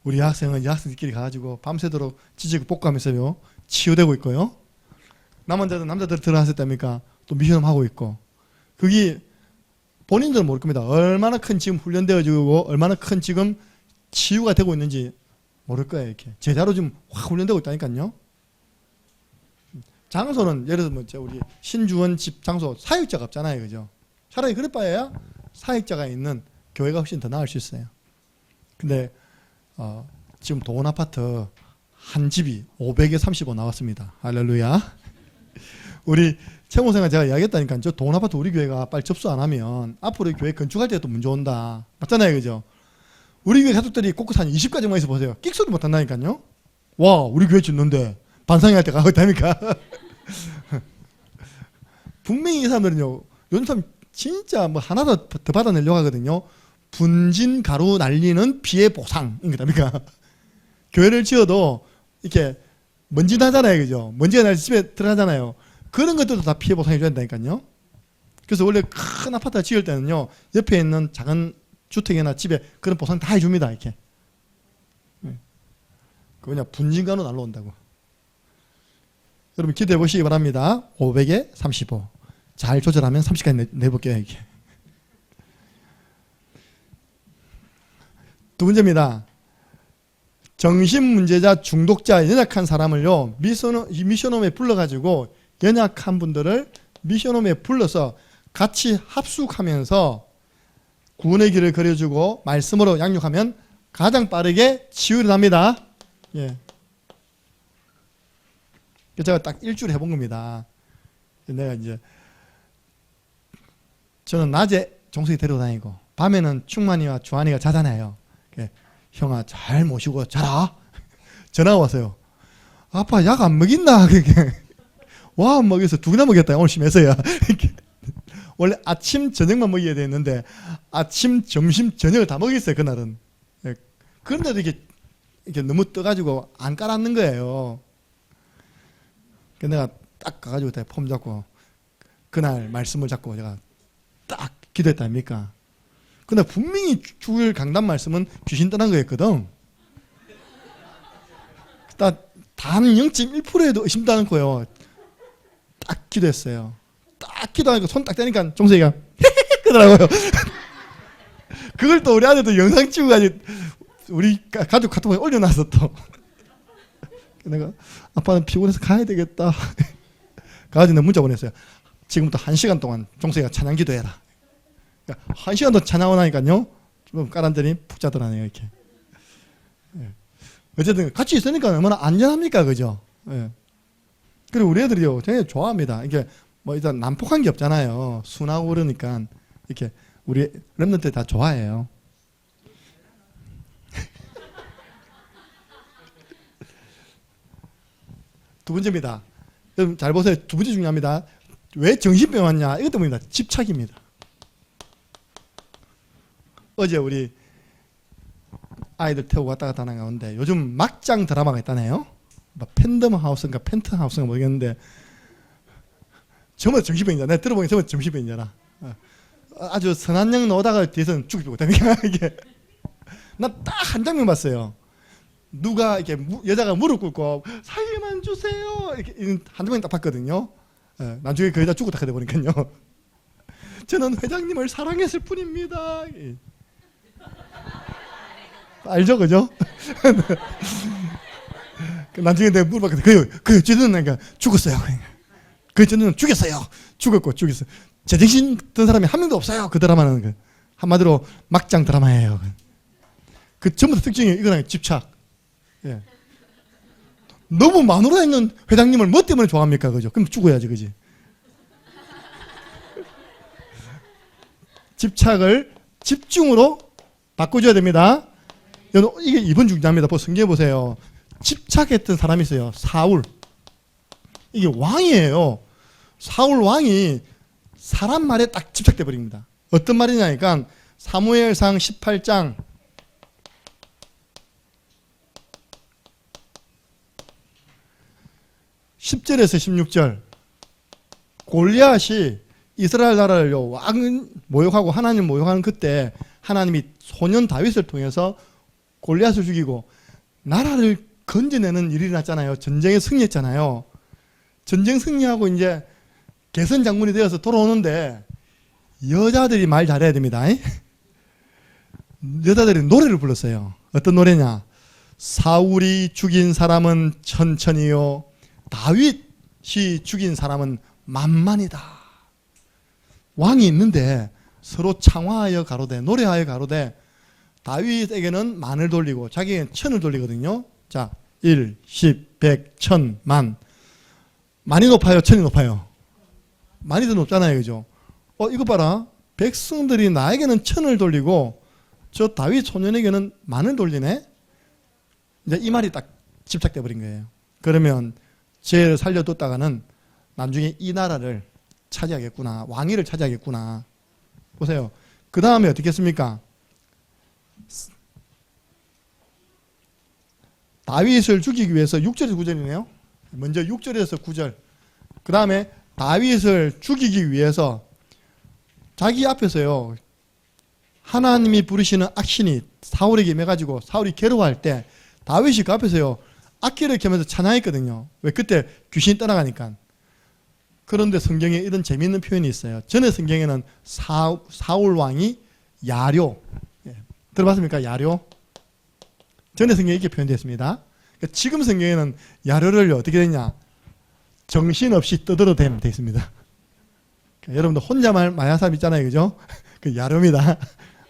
우리 여학생은 여학생들끼리 가가지고 밤새도록 지지고 볶아하면서요 치유되고 있고요. 남자들 들어갔었답니까? 또 미션홈 하고 있고. 그게 본인들은 모를 겁니다. 얼마나 큰 지금 훈련되어지고 얼마나 큰 지금 치유가 되고 있는지 모를 거예요. 이렇게 제자로 지금 확 훈련되고 있다니까요. 장소는 예를 들면 우리 신주원 집 장소 사역자가 없잖아요, 그죠? 차라리 그럴 바에야 사역자가 있는 교회가 훨씬 더 나을 수 있어요. 근데 지금 도원 아파트 한 집이 500에 35 나왔습니다. 할렐루야. 우리 채무생활 제가 이야기했다니까 저 도원 아파트 우리 교회가 빨리 접수 안 하면 앞으로 교회 건축할 때도 문제 온다. 맞잖아요, 그죠? 우리 교회 가족들이 곳곳 한 20가정만 있어 보세요. 끽소리 못 한다니까요. 와, 우리 교회 짓는데 반상회할 때 가고 있다니까. 분명히 이 사람들은요, 요즘 사람 진짜 뭐 하나 더 받아내려고 하거든요. 분진 가루 날리는 피해 보상인 거답니까? 교회를 지어도 이렇게 먼지 나잖아요, 그죠? 먼지가 날 집에 들어가잖아요. 그런 것들도 다 피해 보상해 줘야 된다니까요. 그래서 원래 큰 아파트 지을 때는요, 옆에 있는 작은 주택이나 집에 그런 보상 다 해줍니다, 이렇게. 그냥 분진 가루 날라온다고. 여러분 기대해 보시기 바랍니다. 500에 35. 잘 조절하면 30까지 내볼게요, 이게. 두 번째입니다. 정신문제자, 중독자, 연약한 사람을요, 미션홈에 불러가지고 연약한 분들을 미션홈에 불러서 같이 합숙하면서 구원의 길을 그려주고 말씀으로 양육하면 가장 빠르게 치유를 합니다. 예. 제가 딱 일주일 해본 겁니다. 내가 이제 저는 낮에 종석이 데려다니고 밤에는 충만이와 주한이가 자잖아요. 형아 잘 모시고 자라. 전화가 왔어요. 아빠 약 안 먹인다. 와, 안 먹여서 두 개나 먹였다. 오늘 심해서야. 원래 아침 저녁만 먹여야 되는데 아침 점심 저녁을 다 먹였어요, 그날은. 그런데도 이렇게 너무 떠가지고 안 깔았는 거예요. 내가 딱 가가지고 폼 잡고 그날 말씀을 잡고 제가 딱 기도했다 아닙니까? 근데 분명히 주일 강단 말씀은 귀신 떠난 거였거든. 단 0.1%에도 의심도 않고요. 딱 기도했어요. 딱 기도하니까 손 딱 떼니까 종석이가 그러더라고요. 그걸 또 우리 아들도 영상 찍어가지고 우리 가족 카톡에 올려놨어 또. 내가 아빠는 피곤해서 가야 되겠다. 가가지고 내가 문자 보냈어요. 지금부터 1시간 동안 종석이가 찬양 기도해라. 1시간 더 찬양을 하니까요. 좀 깔았더니 푹 자더라네요. 이렇게. 어쨌든 같이 있으니까 얼마나 안전합니까, 그죠? 예. 그리고 우리 애들이요, 되게 좋아합니다. 이게 뭐 일단 난폭한 게 없잖아요. 순하고 그러니까 이렇게 우리 랩런들 다 좋아해요. 두 번째입니다. 여러분 잘 보세요. 두 번째 중요합니다. 왜 정신병 왔냐? 이것 때문입니다. 집착입니다. 어제 우리 아이들 태우고 왔다 갔다 하는 가운데 요즘 막장 드라마가 있다네요. 팬덤 하우스인가 펜트 하우스인가 모르겠는데 정말 정신병이잖아. 내가 들어보니 정말 정신병이잖아. 아주 선한 양 나오다가 뒤에서는 죽이고 있다니까. 이게 나 딱 한 장면 봤어요. 누가 이렇게 여자가 무릎 꿇고 살려만 주세요 이렇게 한 장면 딱 봤거든요. 나중에 그 여자 죽고 딱 돼버리니까요. 저는 회장님을 사랑했을 뿐입니다. 알죠, 그죠? 나중에 내가 물어봤거든. 그 여자는 죽었어요. 그 여자는 죽였어요. 죽였어요. 제정신 든 사람이 한 명도 없어요. 그 드라마는 한마디로 막장 드라마예요. 그 전부 다 특징이 이거랑 집착. 예. 너무 마누라 있는 회장님을 뭐 때문에 좋아합니까, 그죠? 그럼 죽어야지, 그지? 집착을 집중으로 바꿔줘야 됩니다. 이게 이번 중요합니다. 성경에 보세요. 집착했던 사람이 있어요. 사울. 이게 왕이에요. 사울 왕이 사람 말에 딱 집착돼 버립니다. 어떤 말이냐니까 사무엘상 18장 10절에서 16절 골리앗이 이스라엘 나라를요 왕 모욕하고 하나님 모욕하는 그때 하나님이 소년 다윗을 통해서 골리앗을 죽이고 나라를 건져내는 일이 났잖아요. 전쟁에 승리했잖아요. 전쟁 승리하고 이제 개선 장군이 되어서 돌아오는데 여자들이 말 잘해야 됩니다. 여자들이 노래를 불렀어요. 어떤 노래냐? 사울이 죽인 사람은 천천히요, 다윗이 죽인 사람은 만만이다. 왕이 있는데 서로 창화하여 가로되, 노래하여 가로되, 다윗에게는 만을 돌리고 자기에게는 천을 돌리거든요. 자, 1, 10, 100, 1000, 만. 만이 높아요? 천이 높아요? 만이 더 높잖아요. 그죠? 이거 봐라. 백성들이 나에게는 천을 돌리고 저 다윗 소년에게는 만을 돌리네? 이제 이 말이 딱 집착돼 버린 거예요. 그러면 쟤를 살려뒀다가는 나중에 이 나라를 차지하겠구나. 왕위를 차지하겠구나. 보세요. 그 다음에 어떻게 했습니까? 다윗을 죽이기 위해서 6절에서 9절이네요. 먼저 6절에서 9절. 그 다음에 다윗을 죽이기 위해서 자기 앞에서요, 하나님이 부르시는 악신이 사울에게 임해가지고 사울이 괴로워할 때 다윗이 그 앞에서요, 악기를 켜면서 찬양했거든요. 왜? 그때 귀신이 떠나가니까. 그런데 성경에 이런 재미있는 표현이 있어요. 전에 성경에는 사울 왕이 야료. 들어봤습니까? 야료. 전에 성경에 이렇게 표현되어 있습니다. 지금 성경에는 야료를 어떻게 되냐? 정신없이 떠들어대면 되어 있습니다. 여러분들 혼자만 말하는 사람 있잖아요. 그죠? 그 야료입니다.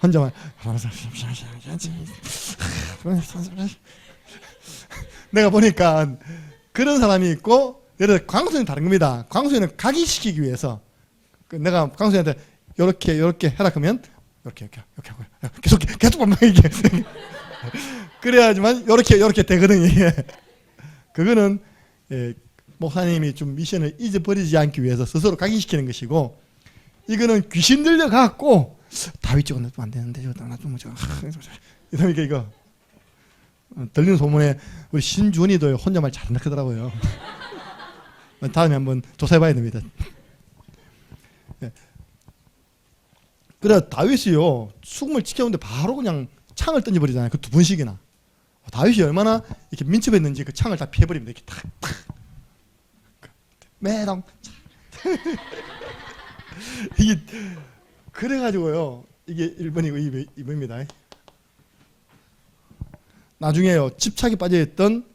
혼자만. 내가 보니까 그런 사람이 있고, 예를 들어 광수는 다른 겁니다. 광수는 각인시키기 위해서 내가 광수한테 요렇게 해라 그러면 이렇게 하고 계속 보면 이게 그래야지만 요렇게 되거든요. 그거는 목사님이 좀 미션을 잊어버리지 않기 위해서 스스로 각인시키는 것이고, 이거는 귀신 들려갖고 다윗 찍어내면 안 되는데 나좀 이러니까 이거 들리는 소문에 우리 신준이도 혼자 말 잘한다 하더라고요. 다음에 한번 조사해봐야 됩니다. 그래 다윗이요 죽음을 지켜오는데 바로 그냥 창을 던져버리잖아요. 그 두 번씩이나. 다윗이 얼마나 이렇게 민첩했는지 그 창을 다 피해버립니다. 이렇게 탁 매동 이게 그래가지고요, 이게 1번이고 2번입니다. 나중에요 집착이 빠져있던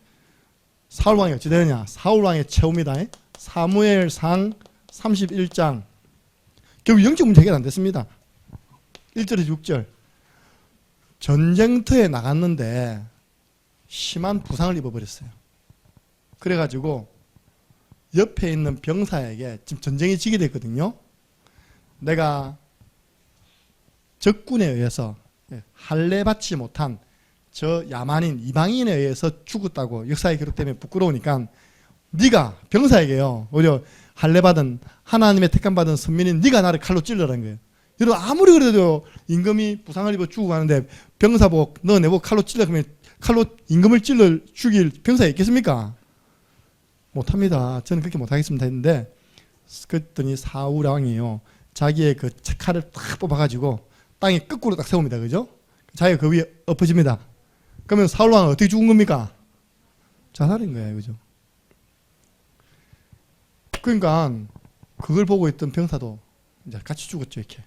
사울왕이 어찌 되느냐? 사울왕의 최후입니다. 사무엘상 31장. 결국 영적 문제 해결 안 됐습니다. 1절에서 6절. 전쟁터에 나갔는데 심한 부상을 입어버렸어요. 그래가지고 옆에 있는 병사에게, 지금 전쟁이 지게 됐거든요. 내가 적군에 의해서 할례받지 못한 저 야만인 이방인에 의해서 죽었다고 역사에 기록되면 부끄러우니까 네가 병사에게요, 오히려 할례받은 하나님의 택함받은 선민인 네가 나를 칼로 찔러라는 거예요. 여러분 아무리 그래도 임금이 부상을 입어 죽고 가는데 병사 보고 너 내보고 칼로 찔러 그러면 칼로 임금을 찔러 죽일 병사가 있겠습니까? 못합니다. 저는 그렇게 못하겠습니다 했는데, 그랬더니 사울 왕이요 자기의 그 칼을 딱 뽑아가지고 땅에 거꾸로 딱 세웁니다. 그죠? 자기가 그 위에 엎어집니다. 그러면 사울 왕은 어떻게 죽은 겁니까? 자살인 거예요. 그죠? 그러니까 그걸 보고 있던 병사도 이제 같이 죽었죠. 이렇게.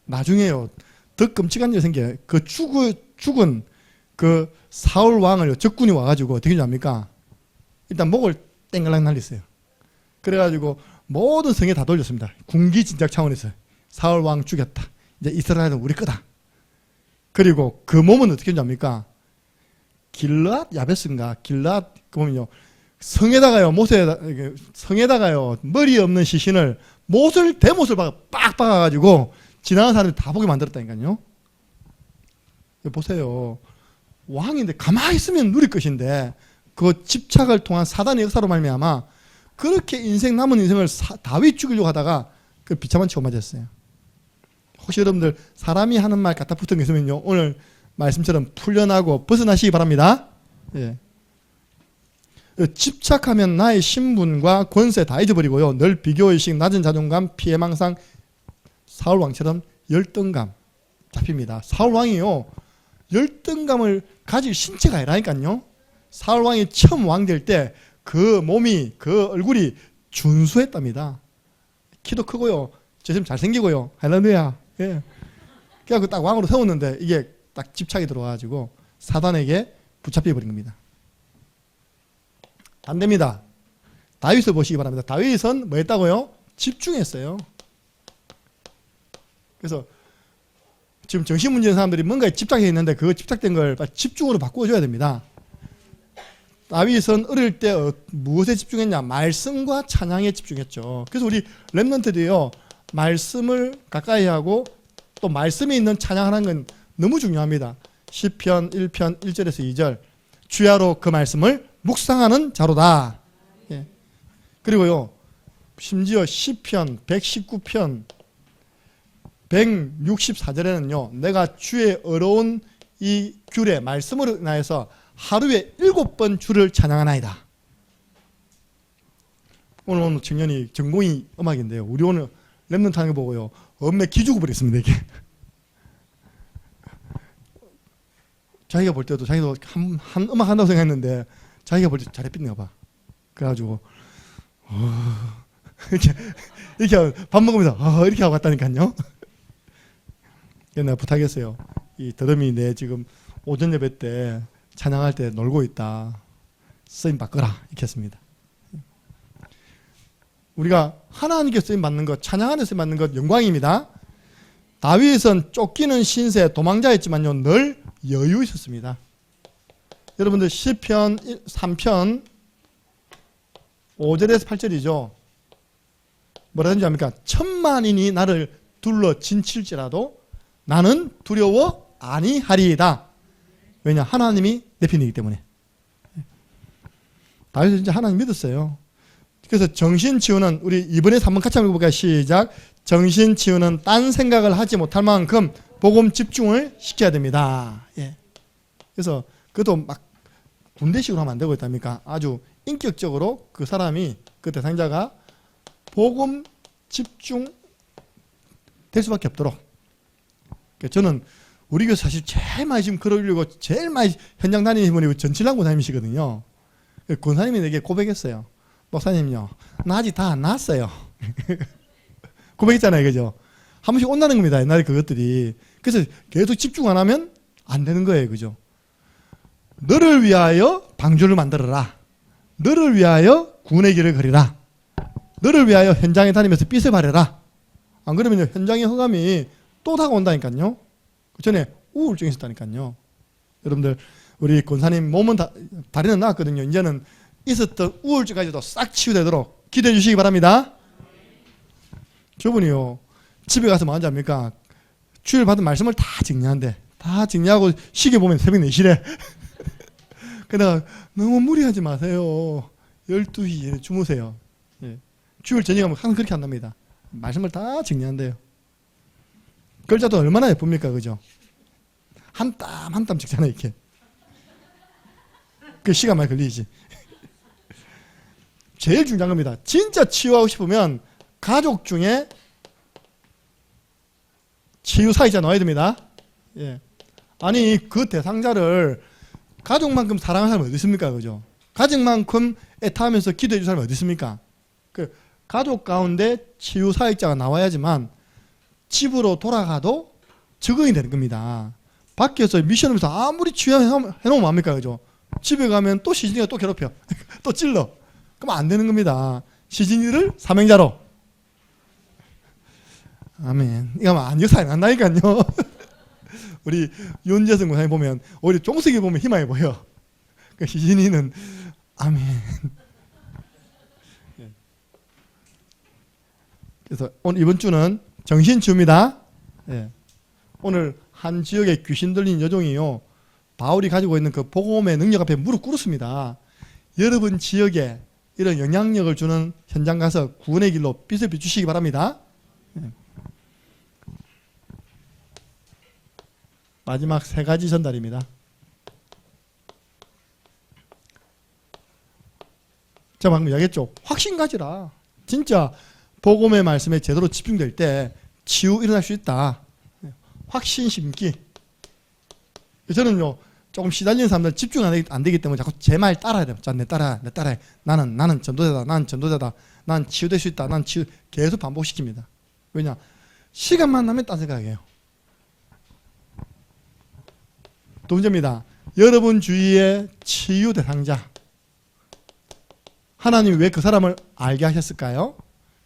나중에요 더 끔찍한 일이 생겨요. 그 죽은 그 사울 왕을 적군이 와가지고 어떻게 합니까? 일단 목을 땡글랑 날렸어요. 그래가지고 모든 성에 다 돌렸습니다. 군기 진작 차원에서 사울 왕 죽였다. 이제 이스라엘은 우리 거다. 그리고 그 몸은 어떻게 합니까? 길르앗 야베스인가? 길르앗 그 보면요 성에다가요 성에다가요 머리 없는 시신을 대못을 빡 박아가지고 지나가는 사람이 다 보게 만들었다니까요. 보세요. 왕인데 가만히 있으면 누릴 것인데 그 집착을 통한 사단의 역사로 말미암아 그렇게 남은 인생을 다윗 죽이려고 하다가 그 비참한 치고 맞았어요. 혹시 여러분들 사람이 하는 말 갖다 붙은 게 있으면요 오늘 말씀처럼 풀려나고 벗어나시기 바랍니다. 예. 집착하면 나의 신분과 권세 다 잊어버리고요. 늘 비교의식, 낮은 자존감, 피해망상, 사울왕처럼 열등감 잡힙니다. 사울왕이요, 열등감을 가질 신체가 아니라니까요. 사울왕이 처음 왕 될 때 그 몸이, 그 얼굴이 준수했답니다. 키도 크고요, 제심 잘생기고요. 할렐루야. 예. 그래서 딱 왕으로 세웠는데 이게 딱 집착이 들어와가지고 사단에게 붙잡혀 버린 겁니다. 반대입니다. 다윗을 보시기 바랍니다. 다윗은 뭐 했다고요? 집중했어요. 그래서 지금 정신 문제인 사람들이 뭔가에 집착해 있는데 그 집착된 걸 집중으로 바꾸어줘야 됩니다. 다윗은 어릴 때 무엇에 집중했냐? 말씀과 찬양에 집중했죠. 그래서 우리 렘넌트들이요, 말씀을 가까이 하고 또 말씀이 있는 찬양하는 건 너무 중요합니다. 시편 1편 1절에서 2절, 주야로 그 말씀을 묵상하는 자로다. 예. 그리고요, 심지어 시편 119편 164절에는요, 내가 주의 어려운 이 규례 말씀으로 인하여서 하루에 7번 주를 찬양하나이다. 오늘 청년이 전공이 음악인데요, 우리 오늘 랩런트 하는 거 보고요, 엄매 기죽어 버렸습니다. 이게 자기가 볼 때도 자기도 한 음악 한다고 생각했는데 자기가 볼 때 잘해빛나 봐. 그래가지고 이렇게 밥 먹으면서 이렇게 하고 갔다니까요. 내가 부탁했어요. 이 더듬이 내 지금 오전 예배 때 찬양할 때 놀고 있다. 쓰임 바꿔라. 이렇게 했습니다. 우리가 하나님께 쓰임 받는 것, 찬양 안에 쓰임 받는 것 영광입니다. 다윗은 쫓기는 신세, 도망자였지만요, 늘 여유 있었습니다. 여러분들 시편 3편 5절에서 8절이죠. 뭐라든지 합니까? 천만인이 나를 둘러 진칠지라도 나는 두려워 아니하리이다. 왜냐? 하나님이 내 편이기 때문에. 다윗은 진짜 하나님 믿었어요. 그래서 정신치유는, 우리 이번에 한번 같이 한번 해볼까요? 시작. 정신치유는 딴 생각을 하지 못할 만큼 복음 집중을 시켜야 됩니다. 예. 그래서 그것도 막 군대식으로 하면 안 되고 있답니까? 아주 인격적으로 그 사람이, 그 대상자가 복음 집중 될 수밖에 없도록. 저는 우리 교회 사실 제일 많이 지금 글 올리고 제일 많이 현장 다니는 분이 전칠랑 권사님이시거든요. 권사님이 내게 고백했어요. 목사님요, 나 아직 다 안 나왔어요. 고백했잖아요. 그죠? 한 번씩 온다는 겁니다. 옛날에 그것들이. 그래서 계속 집중 안 하면 안 되는 거예요. 그죠? 너를 위하여 방주를 만들어라. 너를 위하여 구원의 길을 그리라. 너를 위하여 현장에 다니면서 빚을 바래라. 안 그러면 현장의 허감이 또 다가온다니까요. 그 전에 우울증이 있었다니까요. 여러분들, 우리 권사님 몸은 다리는 나았거든요. 이제는 있었던 우울증까지도 싹 치유되도록 기도해 주시기 바랍니다. 저분이요, 집에 가서 뭐 하는지 압니까? 주일 받은 말씀을 다 정리한대. 다 정리하고 시계 보면 새벽 4시래. 그러다가 너무 무리하지 마세요. 12시에 주무세요. 예. 주일 저녁에 항상 그렇게 한답니다. 말씀을 다 정리한대요. 글자도 얼마나 예쁩니까? 그죠? 한 땀 한 땀 찍잖아요. 이렇게. 그 시간 많이 걸리지. 제일 중요한 겁니다. 진짜 치유하고 싶으면 가족 중에 치유사이자 넣어야 됩니다. 예. 아니, 그 대상자를 가족만큼 사랑하는 사람이 어디 있습니까? 그죠? 가족만큼 애타하면서 기도해 줄 사람이 어디 있습니까? 그 가족 가운데 치유사역자가 나와야지만 집으로 돌아가도 적응이 되는 겁니다. 밖에서 미션하면서 아무리 치유해놓으면 뭡니까? 그죠? 집에 가면 또 시진이가 또 괴롭혀. 또 찔러. 그럼 안 되는 겁니다. 시진이를 사명자로. 아멘. 이거 안 역사에 난다니까요. 우리 윤재성 권사님 보면 오히려 종석이 보면 희망해 보여. 그 시진이는 아멘. 그래서 오늘 이번 주는 정신치유입니다. 예. 오늘 한 지역에 귀신 들린 여종이요, 바울이 가지고 있는 그 복음의 능력 앞에 무릎 꿇었습니다. 여러분 지역에 이런 영향력을 주는 현장 가서 구원의 길로 빛을 비추시기 바랍니다. 예. 마지막 3가지 전달입니다. 제가 방금 이야기했죠. 확신 가지라. 진짜 복음의 말씀에 제대로 집중될 때 치유 일어날 수 있다. 확신 심기. 저는요, 조금 시달리는 사람들 집중 안 되기 때문에 자꾸 제 말 따라야 돼요. 자, 내 따라해. 나는 전도자다. 난 전도자다. 난 치유될 수 있다. 난 치유. 계속 반복시킵니다. 왜냐? 시간만 나면 딴 생각이에요. 두 번째입니다. 여러분 주위의 치유 대상자. 하나님이 왜 그 사람을 알게 하셨을까요?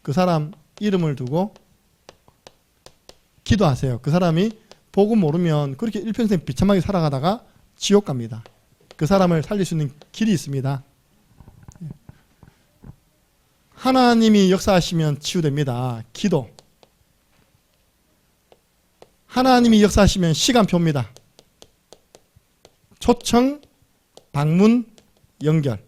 그 사람 이름을 두고 기도하세요. 그 사람이 복음 모르면 그렇게 일평생 비참하게 살아가다가 지옥 갑니다. 그 사람을 살릴 수 있는 길이 있습니다. 하나님이 역사하시면 치유됩니다. 기도. 하나님이 역사하시면 시간표입니다. 초청, 방문, 연결.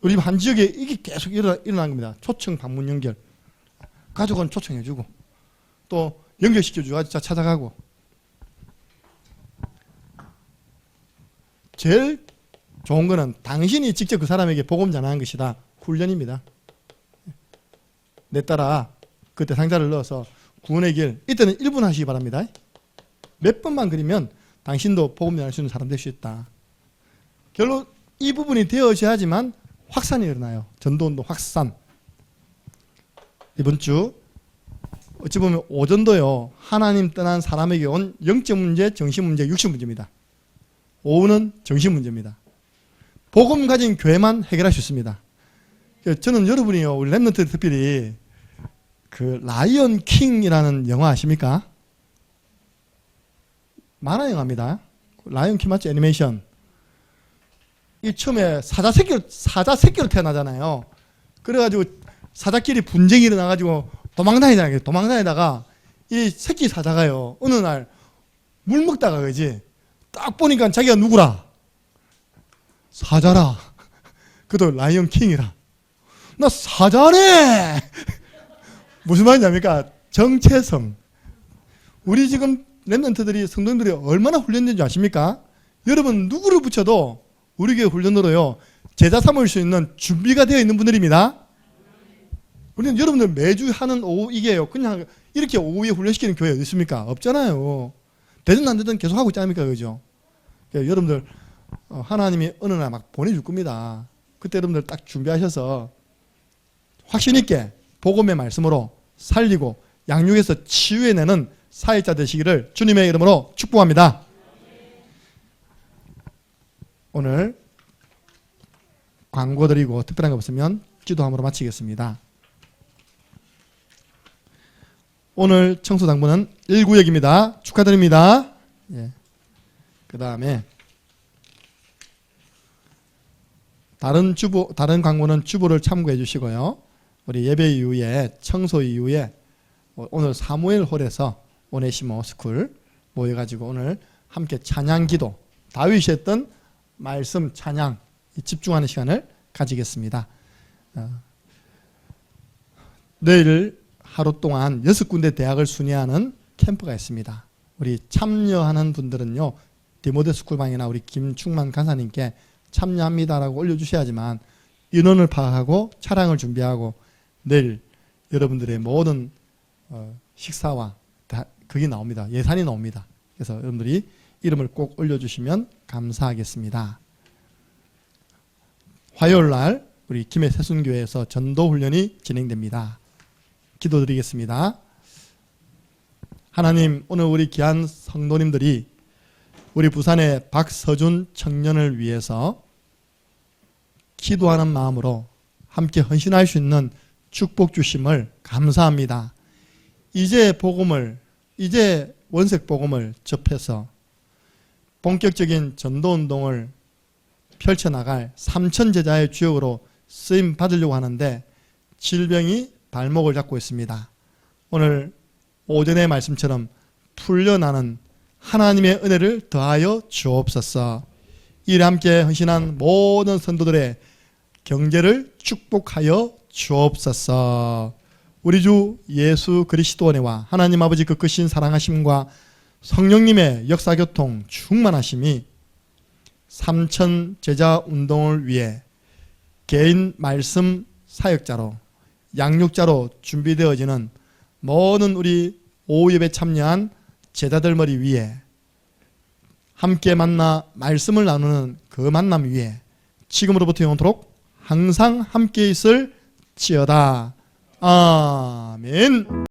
우리 한 지역에 이게 계속 일어난 겁니다. 초청, 방문, 연결. 가족은 초청해주고 또 연결시켜주고 찾아가고. 제일 좋은 거는 당신이 직접 그 사람에게 복음 전하는 것이다. 훈련입니다. 내 따라 그때 상자를 넣어서 구원의 길, 이때는 1분 하시기 바랍니다. 몇 번만 그리면 당신도 복음 전할 수 있는 사람 될 수 있다. 결론 이 부분이 되어져야지만 확산이 일어나요. 전도운동 확산. 이번 주 어찌 보면 오전도요, 하나님 떠난 사람에게 온 영적 문제, 정신 문제, 육신 문제입니다. 오후는 정신 문제입니다. 복음 가진 교회만 해결할 수 있습니다. 저는 여러분이요, 우리 랩런트 특별히 그 라이언 킹이라는 영화 아십니까? 만화 영화입니다. 라이언 킹 맞죠? 애니메이션. 이 처음에 사자 새끼로 태어나잖아요. 그래가지고 사자끼리 분쟁이 일어나가지고 도망다니다가 이 새끼 사자가요, 어느 날 물 먹다가 그지 딱 보니까 자기가 누구라? 사자라. 그도 라이언 킹이라. 나 사자네. 무슨 말이냐니까 정체성. 우리 지금 랩런트들이 성도님들이 얼마나 훈련된지 아십니까? 여러분 누구를 붙여도 우리 교회 훈련으로요, 제자 삼을 수 있는 준비가 되어 있는 분들입니다. 우리는 여러분들 매주 하는 오후 이게요, 그냥 이렇게 오후에 훈련시키는 교회 어디 있습니까? 없잖아요. 되든 안 되든 계속 하고 있지 않습니까? 그죠? 여러분들 하나님이 어느 날 막 보내줄 겁니다. 그때 여러분들 딱 준비하셔서 확신 있게 복음의 말씀으로 살리고 양육해서 치유해내는 사역자 되시기를 주님의 이름으로 축복합니다. 오늘 광고 드리고 특별한 거 없으면 기도함으로 마치겠습니다. 오늘 청소당부는 1구역입니다. 축하드립니다. 예. 그 다음에 다른 광고는 주보를 참고해 주시고요. 우리 예배 이후에 청소 이후에 오늘 사무엘 홀에서 오네시모 스쿨 모여가지고 오늘 함께 찬양 기도, 다윗이 했던 말씀 찬양 집중하는 시간을 가지겠습니다. 내일 하루 동안 6군데 대학을 순회하는 캠프가 있습니다. 우리 참여하는 분들은요, 디모데 스쿨방이나 우리 김충만 간사님께 참여합니다라고 올려주셔야지만 인원을 파악하고 차량을 준비하고 내일 여러분들의 모든 식사와 그게 나옵니다. 예산이 나옵니다. 그래서 여러분들이 이름을 꼭 올려주시면 감사하겠습니다. 화요일날 우리 김해 세순교회에서 전도훈련이 진행됩니다. 기도드리겠습니다. 하나님, 오늘 우리 귀한 성도님들이 우리 부산의 박서준 청년을 위해서 기도하는 마음으로 함께 헌신할 수 있는 축복 주심을 감사합니다. 이제 원색 복음을 접해서 본격적인 전도운동을 펼쳐나갈 삼천제자의 주역으로 쓰임 받으려고 하는데 질병이 발목을 잡고 있습니다. 오늘 오전의 말씀처럼 풀려나는 하나님의 은혜를 더하여 주옵소서. 이에 함께 헌신한 모든 선도들의 경제를 축복하여 주옵소서. 우리 주 예수 그리스도 은혜와 하나님 아버지 그 크신 사랑하심과 성령님의 역사교통 충만하심이 삼천 제자 운동을 위해 개인 말씀 사역자로 양육자로 준비되어지는 모든 우리 오후예배 참여한 제자들 머리 위에 함께 만나 말씀을 나누는 그 만남 위에 지금으로부터 영원토록 항상 함께 있을 지어다. 아멘.